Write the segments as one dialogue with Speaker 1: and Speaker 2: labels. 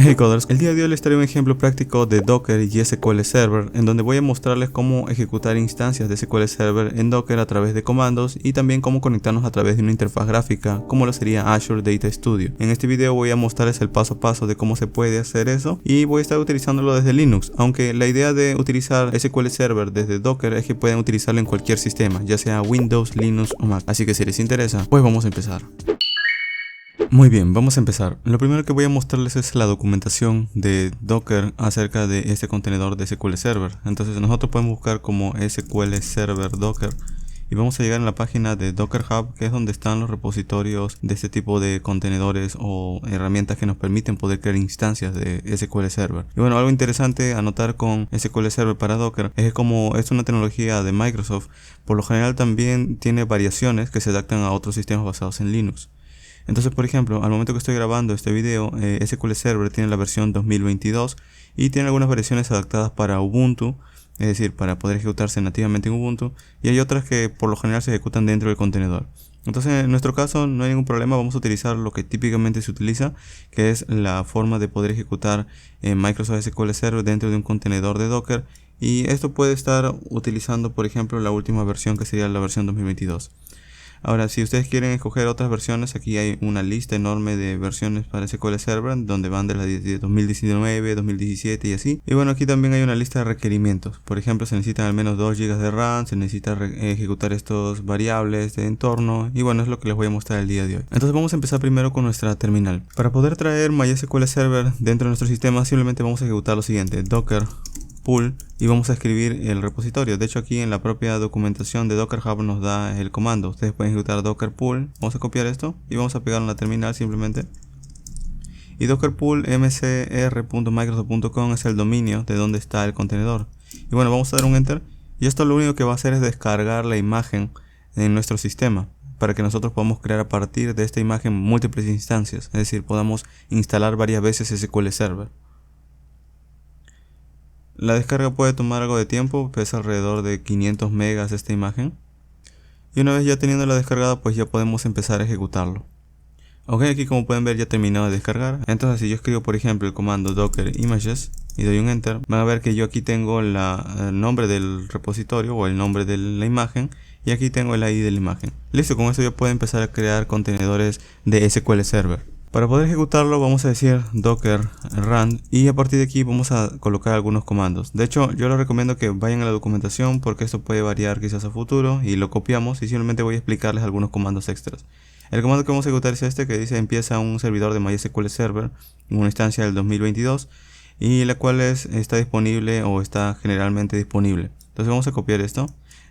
Speaker 1: Hey coders, el día de hoy les traigo un ejemplo práctico de Docker y SQL Server en donde voy a mostrarles cómo ejecutar instancias de SQL Server en Docker a través de comandos y también cómo conectarnos a través de una interfaz gráfica como lo sería Azure Data Studio. En este video voy a mostrarles el paso a paso de cómo se puede hacer eso y voy a estar utilizándolo desde Linux, aunque la idea de utilizar SQL Server desde Docker es que pueden utilizarlo en cualquier sistema, ya sea Windows, Linux o Mac. Así que si les interesa, pues vamos a empezar. Muy bien, vamos a empezar. Lo primero que voy a mostrarles es la documentación de Docker acerca de este contenedor de SQL Server. Entonces nosotros podemos buscar como SQL Server Docker y vamos a llegar a la página de Docker Hub, que es donde están los repositorios de este tipo de contenedores o herramientas que nos permiten poder crear instancias de SQL Server. Y bueno, algo interesante a notar con SQL Server para Docker es que como es una tecnología de Microsoft, por lo general también tiene variaciones que se adaptan a otros sistemas basados en Linux. Entonces, por ejemplo, al momento que estoy grabando este video, SQL Server tiene la versión 2022 y tiene algunas versiones adaptadas para Ubuntu, es decir, para poder ejecutarse nativamente en Ubuntu, y hay otras que por lo general se ejecutan dentro del contenedor. Entonces, en nuestro caso no hay ningún problema, vamos a utilizar lo que típicamente se utiliza, que es la forma de poder ejecutar Microsoft SQL Server dentro de un contenedor de Docker, y esto puede estar utilizando, por ejemplo, la última versión que sería la versión 2022. Ahora, si ustedes quieren escoger otras versiones, aquí hay una lista enorme de versiones para SQL Server, donde van de la de 2019, 2017 y así. Y bueno, aquí también hay una lista de requerimientos. Por ejemplo, se necesitan al menos 2 GB de RAM, se necesita ejecutar estos variables de entorno. Y bueno, es lo que les voy a mostrar el día de hoy. Entonces vamos a empezar primero con nuestra terminal. Para poder traer MySQL Server dentro de nuestro sistema, simplemente vamos a ejecutar lo siguiente: docker pull y vamos a escribir el repositorio. De hecho, aquí en la propia documentación de Docker Hub nos da el comando. Ustedes pueden ejecutar docker pull. Vamos a copiar esto y vamos a pegarlo en la terminal simplemente. Y docker pull mcr.microsoft.com es el dominio de donde está el contenedor. Y bueno, vamos a dar un enter. Y esto lo único que va a hacer es descargar la imagen en nuestro sistema, para que nosotros podamos crear a partir de esta imagen múltiples instancias. Es decir, podamos instalar varias veces SQL Server. La descarga puede tomar algo de tiempo, pesa alrededor de 500 megas esta imagen. Y una vez ya teniendo la descargada, pues ya podemos empezar a ejecutarlo. Ok, aquí como pueden ver ya terminado de descargar. Entonces si yo escribo por ejemplo el comando docker images y doy un enter, van a ver que yo aquí tengo el nombre del repositorio o el nombre de la imagen. Y aquí tengo el ID de la imagen. Listo, con eso ya puedo empezar a crear contenedores de SQL Server. Para poder ejecutarlo vamos a decir docker run y a partir de aquí vamos a colocar algunos comandos. De hecho, yo les recomiendo que vayan a la documentación porque esto puede variar quizás a futuro, y lo copiamos y simplemente voy a explicarles algunos comandos extras. El comando que vamos a ejecutar es este, que dice empieza un servidor de MySQL Server en una instancia del 2022 y la cual está disponible o está generalmente disponible. Entonces vamos a copiar esto.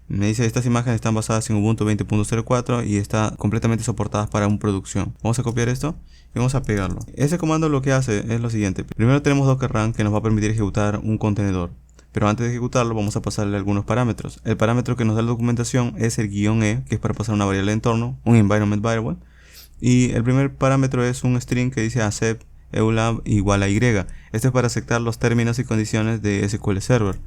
Speaker 1: Me dice estas imágenes están basadas en Ubuntu 20.04 y está completamente soportadas para una producción. Vamos a copiar esto y vamos a pegarlo. Ese comando lo que hace es lo siguiente: primero tenemos docker run, que nos va a permitir ejecutar un contenedor, pero antes de ejecutarlo vamos a pasarle algunos parámetros. El parámetro que nos da la documentación es el "-e", que es para pasar una variable de entorno, un environment variable, y el primer parámetro es un string que dice accept eulab igual a y. Este es para aceptar los términos y condiciones de SQL Server.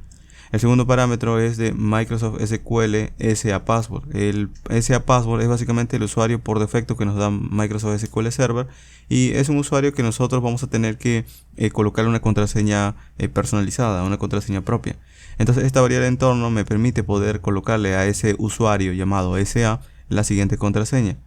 Speaker 1: El segundo parámetro es de Microsoft SQL SA Password. El SA Password es básicamente el usuario por defecto que nos da Microsoft SQL Server, y es un usuario que nosotros vamos a tener que colocarle una contraseña personalizada, una contraseña propia. Entonces esta variable de entorno me permite poder colocarle a ese usuario llamado SA la siguiente contraseña.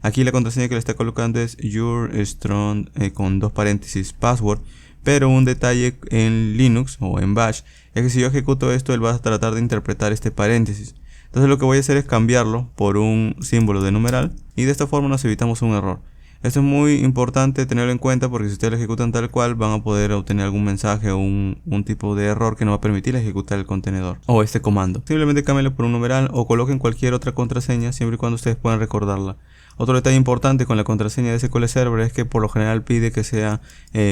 Speaker 1: Aquí la contraseña que le está colocando es your strong con 2 paréntesis password. Pero un detalle en Linux o en Bash es que si yo ejecuto esto, él va a tratar de interpretar este paréntesis. Entonces lo que voy a hacer es cambiarlo por un símbolo de numeral y de esta forma nos evitamos un error. Esto es muy importante tenerlo en cuenta porque si ustedes lo ejecutan tal cual van a poder obtener algún mensaje o un tipo de error que no va a permitir ejecutar el contenedor o este comando. Simplemente cámbienlo por un numeral o coloquen cualquier otra contraseña siempre y cuando ustedes puedan recordarla. Otro detalle importante con la contraseña de SQL Server es que por lo general pide que sea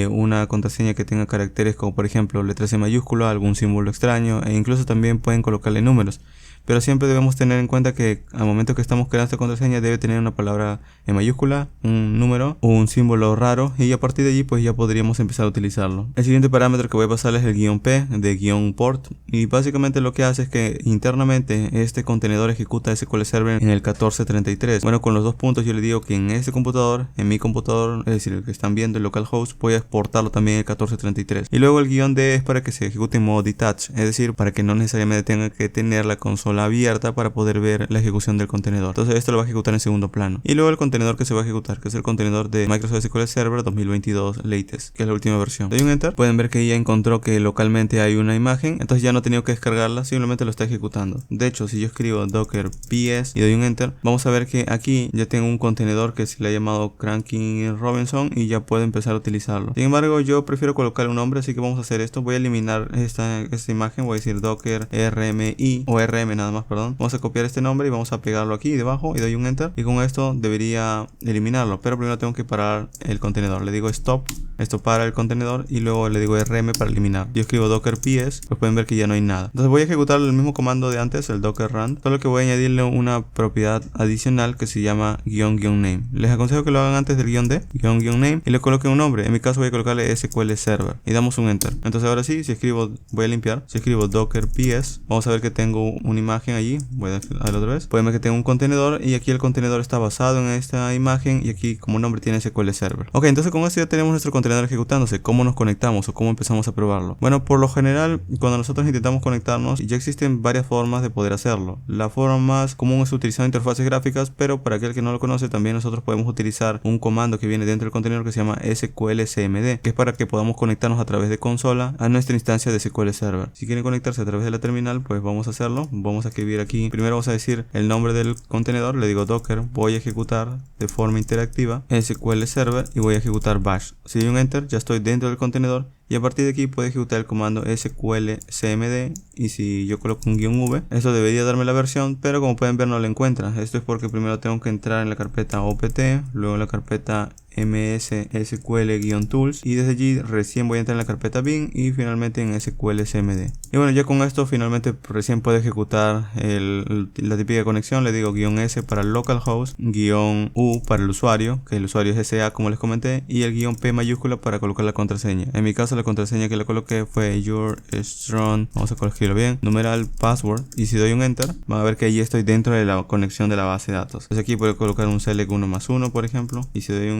Speaker 1: una contraseña que tenga caracteres como por ejemplo letras en mayúscula, algún símbolo extraño, e incluso también pueden colocarle números. pero siempre debemos tener en cuenta que al momento que estamos creando esta contraseña debe tener una palabra en mayúscula, un número o un símbolo raro, y a partir de allí pues ya podríamos empezar a utilizarlo. El siguiente parámetro que voy a pasar es el "-p" de "-port", y básicamente lo que hace es que internamente este contenedor ejecuta SQL Server en el 1433. Bueno, con los dos puntos yo le digo que en este computador, en mi computador, es decir, el que están viendo, el localhost, voy a exportarlo también el 1433. Y luego el "-d" es para que se ejecute en modo detach, es decir, para que no necesariamente tenga que tener la consola abierta para poder ver la ejecución del contenedor. Entonces esto lo va a ejecutar en segundo plano. Y luego el contenedor que se va a ejecutar, que es el contenedor de Microsoft SQL Server 2022 Latest, que es la última versión. Doy un enter, pueden ver que ya encontró que localmente hay una imagen, entonces ya no he tenido que descargarla, simplemente lo está ejecutando. De hecho, si yo escribo docker ps y doy un enter, vamos a ver que aquí ya tengo un contenedor que se le ha llamado Cranky Robinson y ya puedo empezar a utilizarlo. Sin embargo, yo prefiero colocar un nombre, así que vamos a hacer esto. Voy a eliminar esta imagen, voy a decir docker rmi o rm nada más, perdón. Vamos a copiar este nombre y vamos a pegarlo aquí debajo y doy un enter, y con esto debería eliminarlo, pero primero tengo que parar el contenedor. Le digo stop, esto para el contenedor, y luego le digo rm para eliminar. Yo escribo docker ps, pues pueden ver que ya no hay nada. Entonces voy a ejecutar el mismo comando de antes, el docker run, solo que voy a añadirle una propiedad adicional que se llama --name. Les aconsejo que lo hagan antes del "-d", --name, y le coloquen un nombre. En mi caso voy a colocarle SQL Server y damos un enter. Entonces ahora sí, si escribo, voy a limpiar, si escribo docker ps, vamos a ver que tengo una imagen allí. Voy a darle otra vez, pueden ver que tengo un contenedor, y aquí el contenedor está basado en esta imagen, y aquí como nombre tiene SQL Server. Ok, entonces con esto ya tenemos nuestro contenedor ejecutándose. ¿Cómo nos conectamos o cómo empezamos a probarlo? Bueno, por lo general, cuando nosotros intentamos conectarnos, ya existen varias formas de poder hacerlo. La forma más común es utilizando interfaces gráficas, pero para aquel que no lo conoce, también nosotros podemos utilizar un comando que viene dentro del contenedor que se llama sqlcmd, que es para que podamos conectarnos a través de consola a nuestra instancia de SQL Server. Si quieren conectarse a través de la terminal, pues vamos a hacerlo. Vamos a escribir aquí, primero vamos a decir el nombre del contenedor, le digo docker, voy a ejecutar de forma interactiva SQL Server y voy a ejecutar bash. Si doy un enter, ya estoy dentro del contenedor, y a partir de aquí puedo ejecutar el comando sqlcmd, y si yo coloco un "-v, esto debería darme la versión, pero como pueden ver no la encuentra. Esto es porque primero tengo que entrar en la carpeta opt, luego en la carpeta ms-sql-tools, y desde allí recién voy a entrar en la carpeta bin y finalmente en sqlcmd. Y bueno, ya con esto finalmente recién puedo ejecutar la típica conexión. Le digo "-s" para el localhost, "-u" para el usuario, que el usuario es SA como les comenté, y el "-p" mayúscula para colocar la contraseña. En mi caso la contraseña que le coloqué fue your strong, vamos a corregirlo bien, numeral password, y si doy un enter van a ver que allí estoy dentro de la conexión de la base de datos. Entonces aquí puedo colocar un select 1+1 por ejemplo, y si doy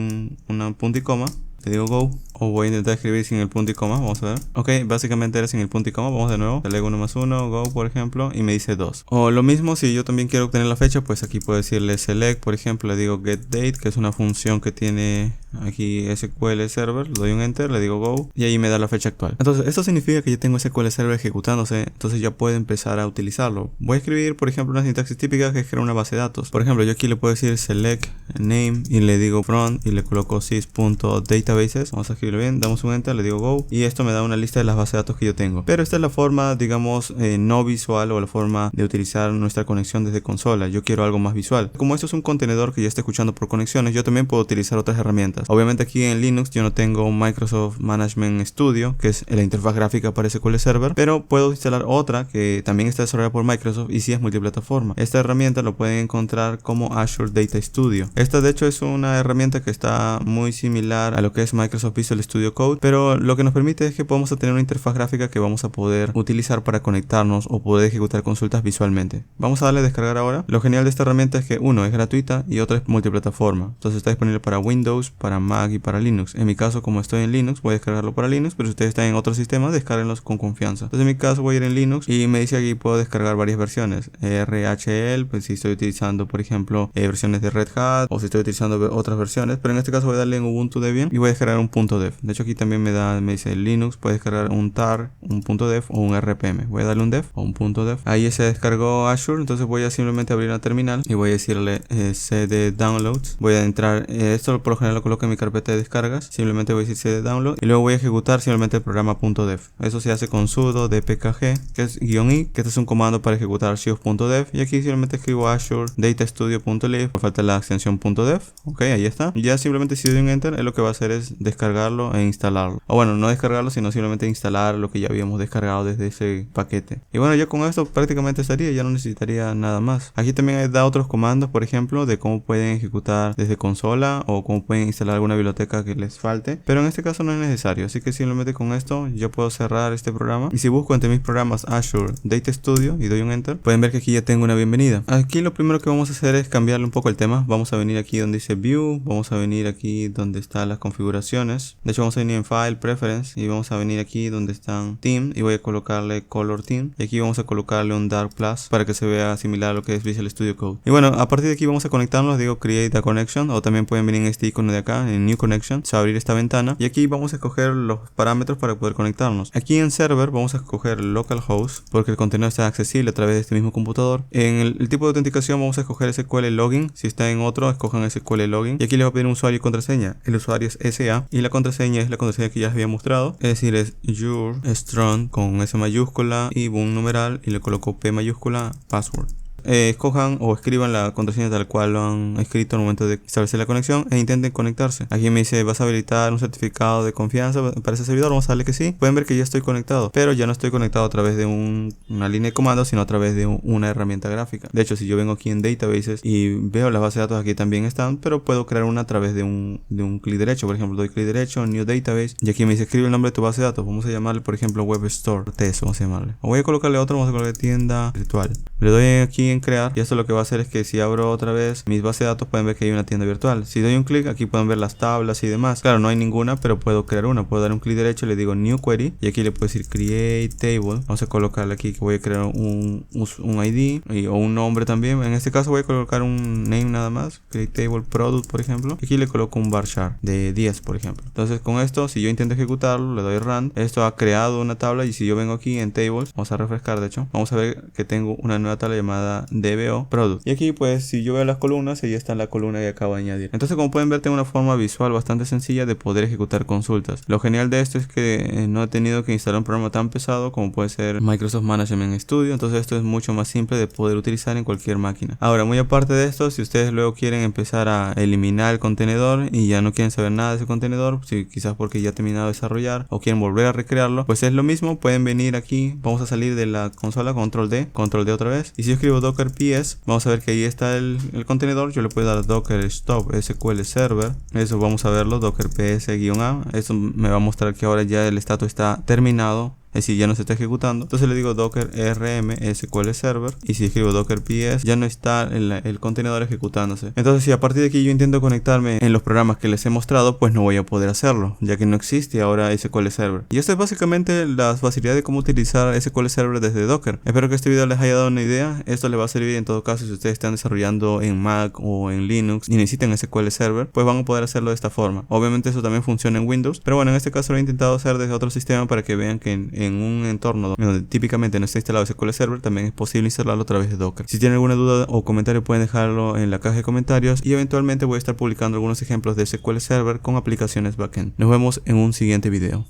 Speaker 1: una punto y coma, le digo go, o voy a intentar escribir sin el punto y coma, vamos a ver. Ok, básicamente era sin el punto y coma, vamos de nuevo, select 1+1, go por ejemplo, y me dice 2. O lo mismo, si yo también quiero obtener la fecha, pues aquí puedo decirle select, por ejemplo, le digo get date, que es una función que tiene aquí SQL Server, le doy un enter, le digo go, y ahí me da la fecha actual. Entonces esto significa que ya tengo SQL Server ejecutándose, entonces ya puedo empezar a utilizarlo. Voy a escribir, por ejemplo, una sintaxis típica que es crear una base de datos. Por ejemplo, yo aquí le puedo decir select name, y le digo front, y le coloco sys.databases, vamos a escribirlo bien, damos un enter, le digo go, y esto me da una lista de las bases de datos que yo tengo. Pero esta es la forma, digamos, no visual, o la forma de utilizar nuestra conexión desde consola. Yo quiero algo más visual. Como esto es un contenedor que ya está escuchando por conexiones, yo también puedo utilizar otras herramientas. Obviamente aquí en Linux yo no tengo un Microsoft Management Studio, que es la interfaz gráfica para SQL Server, pero puedo instalar otra que también está desarrollada por Microsoft y sí es multiplataforma. Esta herramienta lo pueden encontrar como Azure Data Studio. Esta de hecho es una herramienta que está muy similar a lo que es Microsoft Visual Studio Code, pero lo que nos permite es que podamos tener una interfaz gráfica que vamos a poder utilizar para conectarnos o poder ejecutar consultas visualmente. Vamos a darle a descargar ahora. Lo genial de esta herramienta es que uno es gratuita y otra es multiplataforma. Entonces está disponible para Windows, para Mac y para Linux. En mi caso, como estoy en Linux, voy a descargarlo para Linux, pero si ustedes están en otros sistemas, descárguenlos con confianza. Entonces en mi caso voy a ir en Linux y me dice aquí puedo descargar varias versiones. RHL, pues si estoy utilizando por ejemplo versiones de Red Hat, o si estoy utilizando otras versiones, pero en este caso voy a darle en Ubuntu Debian y voy a descargar un .dev. De hecho aquí también me dice Linux, puedes descargar un tar, un .dev o un RPM. Voy a darle un dev o un .dev. Ahí se descargó Azure, entonces voy a simplemente abrir la terminal y voy a decirle cd downloads. Voy a entrar, esto por lo general lo coloco en mi carpeta de descargas, simplemente voy a decir cd download y luego voy a ejecutar simplemente el programa .dev. Eso se hace con sudo dpkg, que es -i, que este es un comando para ejecutar archivos.dev, y aquí simplemente escribo Azure Data Studio.lib, por falta la extensión .dev. Ok, ahí está. Y ya simplemente si doy un enter, es lo que va a hacer es descargarlo e instalarlo. O bueno, no descargarlo, sino simplemente instalar lo que ya habíamos descargado desde ese paquete. Y bueno, ya con esto prácticamente estaría, ya no necesitaría nada más. Aquí también da otros comandos, por ejemplo, de cómo pueden ejecutar desde consola o cómo pueden instalar alguna biblioteca que les falte. Pero en este caso no es necesario, así que simplemente con esto yo puedo cerrar este programa. Y si busco entre mis programas Azure Data Studio y doy un enter, pueden ver que aquí ya tengo una bienvenida. Aquí lo primero que vamos a hacer es cambiarle un poco el tema. Vamos a venir aquí donde dice View, vamos a venir aquí donde están las configuraciones. De hecho vamos a venir en File, Preference y vamos a venir aquí donde están Theme y voy a colocarle Color Theme. Y aquí vamos a colocarle un Dark Plus para que se vea similar a lo que es Visual Studio Code. Y bueno, a partir de aquí vamos a conectarnos, digo Create a Connection, o también pueden venir en este icono de acá, en New Connection, se va a abrir esta ventana y aquí vamos a escoger los parámetros para poder conectarnos. Aquí en Server vamos a escoger Localhost porque el contenido está accesible a través de este mismo computador. En el tipo de autenticación vamos a escoger SQL Login, si está en otro escojan SQL Login y aquí les va a pedir un usuario y contraseña. El usuario es SA y la contraseña es la contraseña que ya les había mostrado, es decir, es your strong con S mayúscula y un numeral y le coloco P mayúscula password. Escojan o escriban la contraseña tal cual lo han escrito al momento de establecer la conexión e intenten conectarse. Aquí me dice vas a habilitar un certificado de confianza para ese servidor, vamos a darle que sí. Pueden ver que ya estoy conectado, pero ya no estoy conectado a través de una línea de comandos, sino a través de una herramienta gráfica. De hecho, si yo vengo aquí en Databases y veo las bases de datos, aquí también están, pero puedo crear una a través de un clic derecho. Por ejemplo, doy clic derecho, New Database y aquí me dice escribe el nombre de tu base de datos. Vamos a llamarle, por ejemplo, Web Store TES, vamos a llamarle. O voy a colocarle otro, vamos a colocarle tienda virtual. Le doy aquí en crear y esto lo que va a hacer es que si abro otra vez mis bases de datos pueden ver que hay una tienda virtual. Si doy un clic aquí pueden ver las tablas y demás. Claro, no hay ninguna, pero puedo crear una. Puedo dar un clic derecho, le digo New Query y aquí le puedo decir Create Table. Vamos a colocarle aquí que voy a crear un ID o un nombre también. En este caso voy a colocar un name nada más, Create Table Product por ejemplo. Aquí le coloco un varchar de 10 por ejemplo. Entonces con esto si yo intento ejecutarlo le doy Run. Esto ha creado una tabla y si yo vengo aquí en Tables, vamos a refrescar de hecho, vamos a ver que tengo una nueva tabla llamada DBO Product. Y aquí pues si yo veo las columnas, ahí está la columna que acabo de añadir. Entonces como pueden ver tengo una forma visual bastante sencilla de poder ejecutar consultas. Lo genial de esto es que no he tenido que instalar un programa tan pesado como puede ser Microsoft Management Studio. Entonces esto es mucho más simple de poder utilizar en cualquier máquina. Ahora muy aparte de esto, si ustedes luego quieren empezar a eliminar el contenedor y ya no quieren saber nada de ese contenedor, si quizás porque ya ha terminado de desarrollar o quieren volver a recrearlo, pues es lo mismo. Pueden venir aquí, vamos a salir de la consola, control D otra vez y si yo escribo docker ps vamos a ver que ahí está el contenedor. Yo le puedo dar docker stop SQL server, eso vamos a verlo, docker ps-a, eso me va a mostrar que ahora ya el status está terminado, es decir, ya no se está ejecutando. Entonces le digo docker rm SQL server y si escribo docker ps ya no está el contenedor ejecutándose. Entonces si a partir de aquí yo intento conectarme en los programas que les he mostrado, pues no voy a poder hacerlo, ya que no existe ahora SQL server. Y esto es básicamente la facilidad de cómo utilizar SQL server desde Docker. Espero que este video les haya dado una idea. Esto les va a servir en todo caso si ustedes están desarrollando en Mac o en Linux y necesitan SQL server, pues van a poder hacerlo de esta forma. Obviamente eso también funciona en Windows, pero bueno, en este caso lo he intentado hacer desde otro sistema para que vean que en un entorno donde típicamente no está instalado SQL Server también es posible instalarlo a través de Docker. Si tienen alguna duda o comentario pueden dejarlo en la caja de comentarios y eventualmente voy a estar publicando algunos ejemplos de SQL Server con aplicaciones backend. Nos vemos en un siguiente video.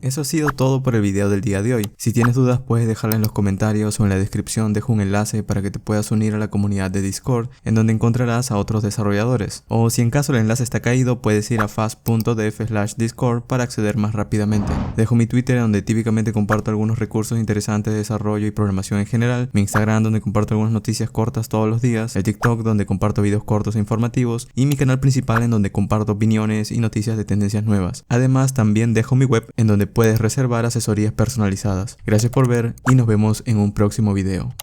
Speaker 1: Eso ha sido todo por el video del día de hoy. Si tienes dudas puedes dejarla en los comentarios o en la descripción dejo un enlace para que te puedas unir a la comunidad de Discord en donde encontrarás a otros desarrolladores. O si en caso el enlace está caído puedes ir a fast.df/discord para acceder más rápidamente. Dejo mi Twitter donde típicamente comparto algunos recursos interesantes de desarrollo y programación en general, mi Instagram donde comparto algunas noticias cortas todos los días, el TikTok donde comparto videos cortos e informativos y mi canal principal en donde comparto opiniones y noticias de tendencias nuevas. Además también dejo mi web en donde puedes reservar asesorías personalizadas. Gracias por ver y nos vemos en un próximo video.